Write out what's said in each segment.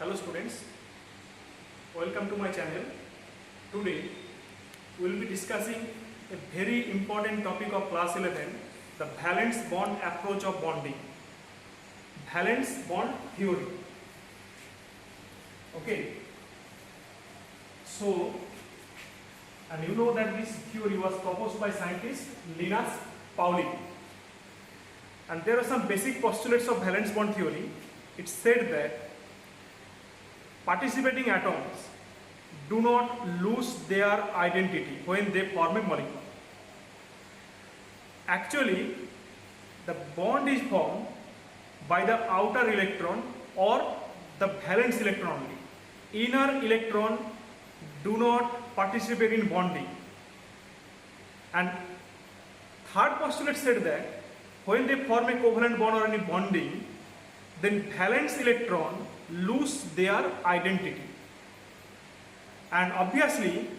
Hello students, welcome to my channel. Today we will be discussing a very important topic of class 11, the valence bond approach of bonding. Valence bond theory. Okay. So, and you know that this theory was proposed by scientist Linus Pauling. And there are some basic postulates of valence bond theory. It said that participating atoms do not lose their identity when they form a molecule. Actually, the bond is formed by the outer electron or the valence electron only. Inner electron do not participate in bonding. And third postulate said that when they form a covalent bond or any bonding, then valence electron lose their identity. And obviously,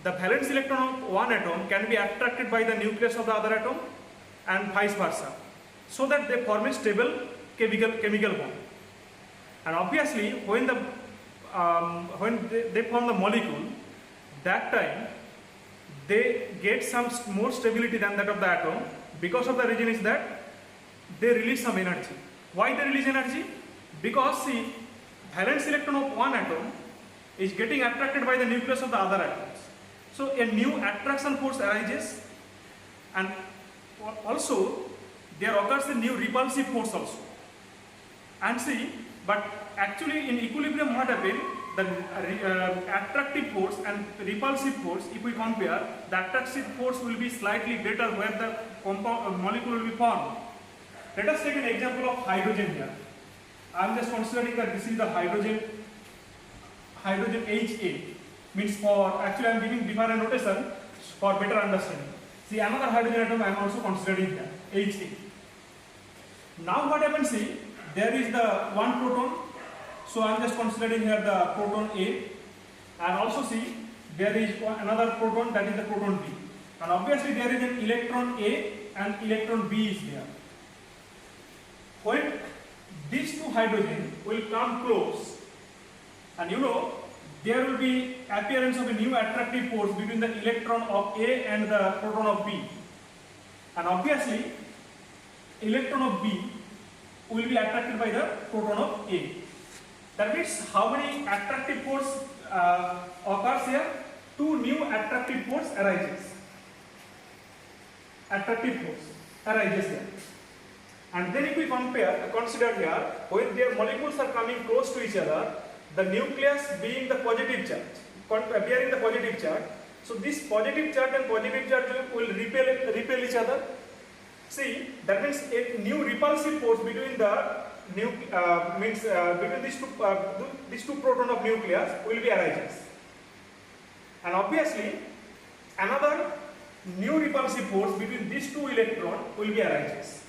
the valence electron of one atom can be attracted by the nucleus of the other atom and vice versa, so that they form a stable chemical bond. And obviously, when they form the molecule, that time they get some more stability than that of the atom, because of the reason is that they release some energy. Why they release energy? Because see, valence electron of one atom is getting attracted by the nucleus of the other atoms. So a new attraction force arises, and also there occurs a new repulsive force also. And see, but actually in equilibrium what happens, the attractive force and repulsive force, if we compare, the attractive force will be slightly greater where the molecule will be formed. Let us take an example of hydrogen here. I am just considering that this is the hydrogen HA, means for, actually I am giving different notation for better understanding. See, another hydrogen atom I am also considering here, HA. Now what happens, see, there is the one proton, so I am just considering here the proton A, and also see, there is another proton, that is the proton B. And obviously there is an electron A and electron B is there. When these two hydrogen will come close, and you know, there will be appearance of a new attractive force between the electron of A and the proton of B. And obviously, electron of B will be attracted by the proton of A. That means how many attractive force occurs here? Two new attractive force arises. Attractive force arises here. And then if we consider here, when their molecules are coming close to each other, the nucleus being the positive charge, bearing the positive charge, so this positive charge and positive charge will repel each other. See, that means a new repulsive force between the between these two proton of nucleus will be arises. And obviously, another new repulsive force between these two electrons will be arises.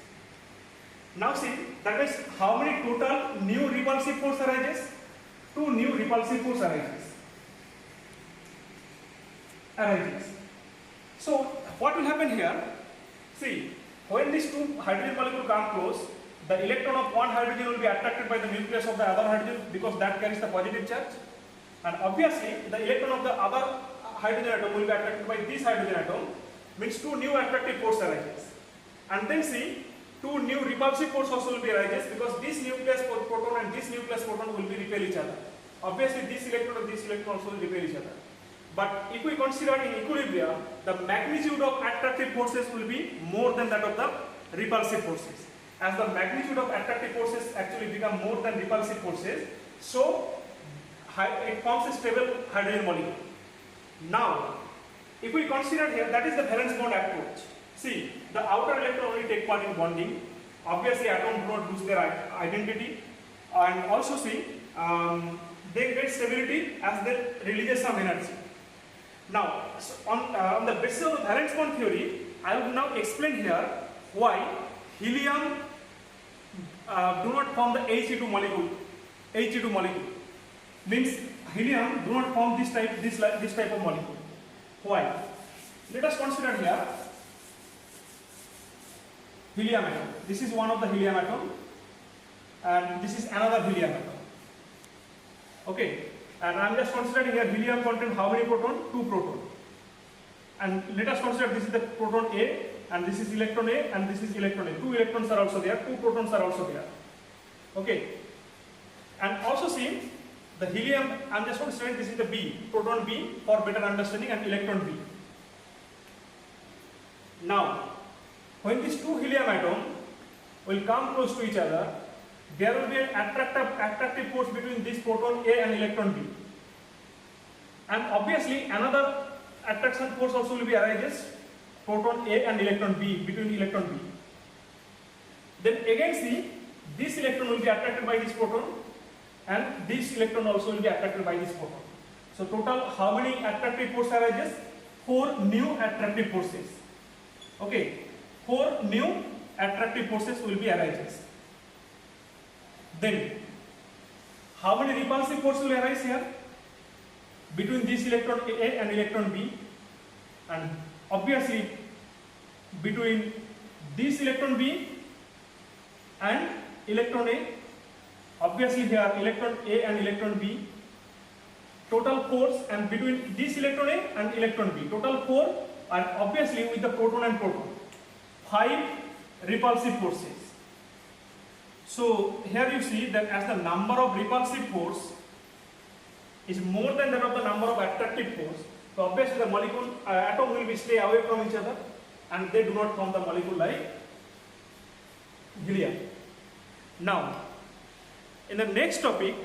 Now see, that means how many total new repulsive force arises? Two new repulsive force arises. So what will happen here? See, when these two hydrogen molecules come close, the electron of one hydrogen will be attracted by the nucleus of the other hydrogen because that carries the positive charge. And obviously, the electron of the other hydrogen atom will be attracted by this hydrogen atom, means two new attractive force arises. And then see, two new repulsive force also will be arises because this nucleus proton and this nucleus proton will be repel each other. Obviously, this electron and this electron also will repel each other. But if we consider in equilibrium, the magnitude of attractive forces will be more than that of the repulsive forces. As the magnitude of attractive forces actually become more than repulsive forces, so it forms a stable hydrogen molecule. Now, if we consider here, that is the valence bond approach. See, the outer electron only take part in bonding. Obviously, atoms do not lose their identity, and also see, they get stability as they release some energy. Now, so on the basis of the valence bond theory, I will now explain here why helium do not form the He2 molecule. He2 molecule means helium do not form this type of molecule. Why? Let us consider here helium atom. This is one of the helium atom, and this is another helium atom. Okay, and I'm just considering here helium contain how many proton? 2 proton. And let us consider this is the proton A, and this is electron A, and this is electron A. 2 electrons are also there, 2 protons are also there. Okay, and also see the helium, I'm just considering this is the B, proton B for better understanding, and electron B. Now, when these 2 helium atoms will come close to each other, there will be an attractive force between this proton A and electron B. And obviously another attraction force also will be arises, proton A and electron B, between electron B. Then again see, this electron will be attracted by this proton, and this electron also will be attracted by this proton. So total how many attractive forces arises? 4 new attractive forces. Okay, 4 new attractive forces will be arises. Then how many repulsive forces will arise here? Between this electron A and electron B, and obviously between this electron B and electron A, obviously here electron A and electron B, total force, and between this electron A and electron B, total 4, and obviously with the proton and proton, 5 repulsive forces. So here you see that as the number of repulsive force is more than that of the number of attractive force, so obviously the molecule atom will be stay away from each other, and they do not form the molecule like helium. Now, in the next topic,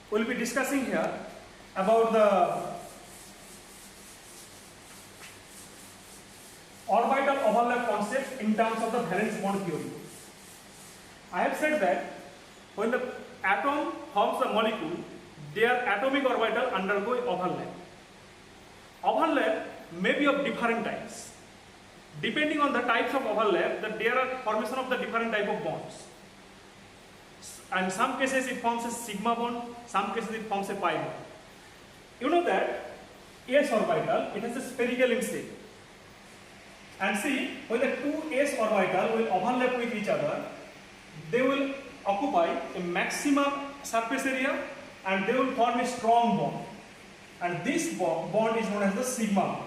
we will be discussing here about the orbital overlap concept in terms of the valence bond theory. I have said that when the atom forms the molecule, their atomic orbital undergo overlap. Overlap may be of different types. Depending on the types of overlap, there are formation of the different type of bonds. And some cases it forms a sigma bond, some cases it forms a pi bond. You know that S orbital, it has a spherical in shape. And see, when the 2 S orbital will overlap with each other, they will occupy a maximum surface area, and they will form a strong bond. And this bond is known as the sigma bond.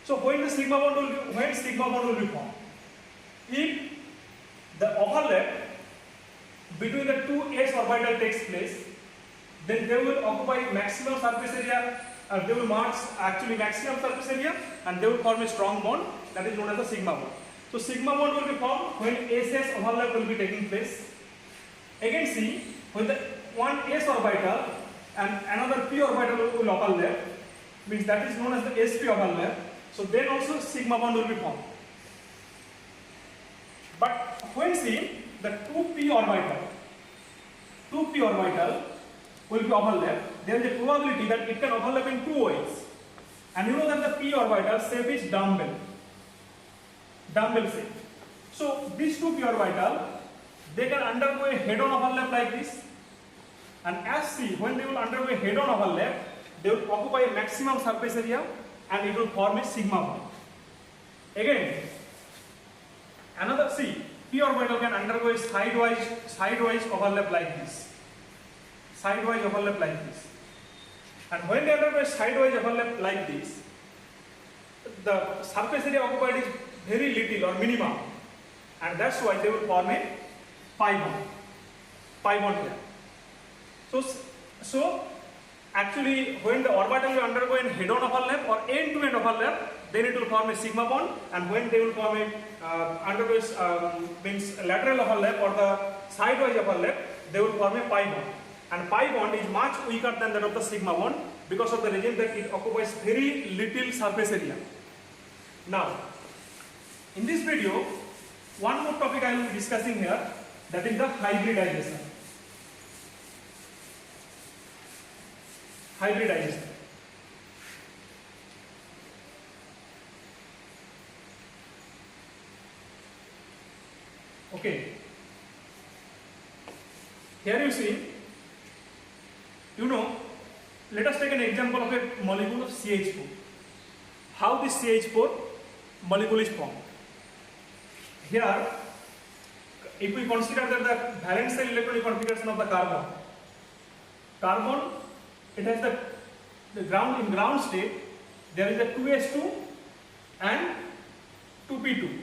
So when sigma bond will be formed? If the overlap between the 2 S orbital takes place, then they will occupy maximum surface area, and they will mark actually maximum surface area, and they will form a strong bond that is known as the sigma bond. So sigma bond will be formed when SS overlap will be taking place. Again see, when the one S orbital and another P orbital will overlap, means that is known as the sp overlap. So then also sigma bond will be formed. But when see the 2p orbital will be overlapped, there is a probability that it can overlap in 2 ways. And you know that the p orbital shape is dumbbell shape. So these 2p orbital, they can undergo a head-on overlap like this. And as see, when they will undergo a head-on overlap, they will occupy a maximum surface area, and it will form a sigma bond. Again, another see, p orbital can undergo a sidewise overlap like this. Sidewise overlap like this. And when they undergo a sidewise overlap like this, the surface area occupied is very little or minimum, and that's why they will form a pi bond here. So actually, when the orbital will undergo a head-on overlap or end-to-end overlap, then it will form a sigma bond, and when they will form a means lateral overlap or the sidewise overlap, they will form a pi bond. And pi bond is much weaker than that of the sigma bond because of the reason that it occupies very little surface area. Now, in this video, one more topic I will be discussing here, that is the hybridization. Okay. Here you see, let us take an example of a molecule of CH4. How this CH4 molecule is formed. Here, if we consider that the valence shell electronic configuration of the carbon, carbon, it has the ground, in ground state there is a 2s2 and 2p2.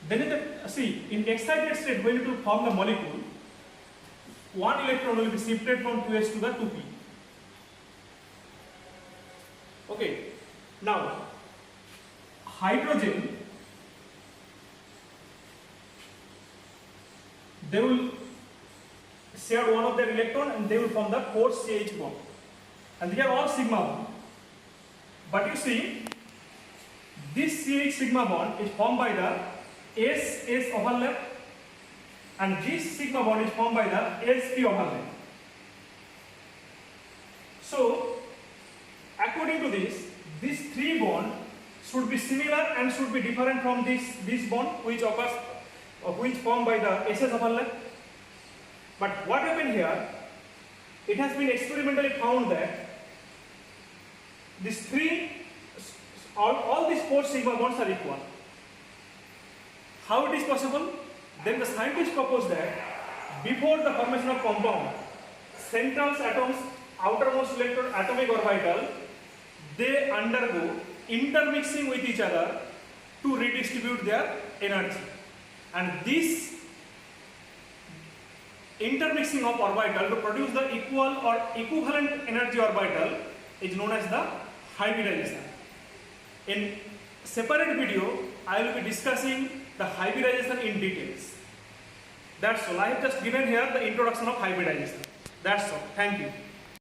Then in the, see, in excited state when it will form the molecule, one electron will be shifted from 2s to the 2p. Okay, now hydrogen, they will share one of their electron and they will form the 4CH bond, and they are all sigma bond. But you see, this CH sigma bond is formed by the S overlap, and this sigma bond is formed by the sp overlap. So according to this, these three bonds should be similar and should be different from this bond which occurs which formed by the SS overlap. But what happened here, it has been experimentally found that these three, all these four sigma bonds are equal. How it is possible? Then the scientists proposed that before the formation of compound, central atoms, outermost electron atomic orbital, they undergo intermixing with each other to redistribute their energy. And this intermixing of orbital to produce the equal or equivalent energy orbital is known as the hybridization. In separate video, I will be discussing the hybridization in details. That's all. I have just given here the introduction of hybridization. That's all. Thank you.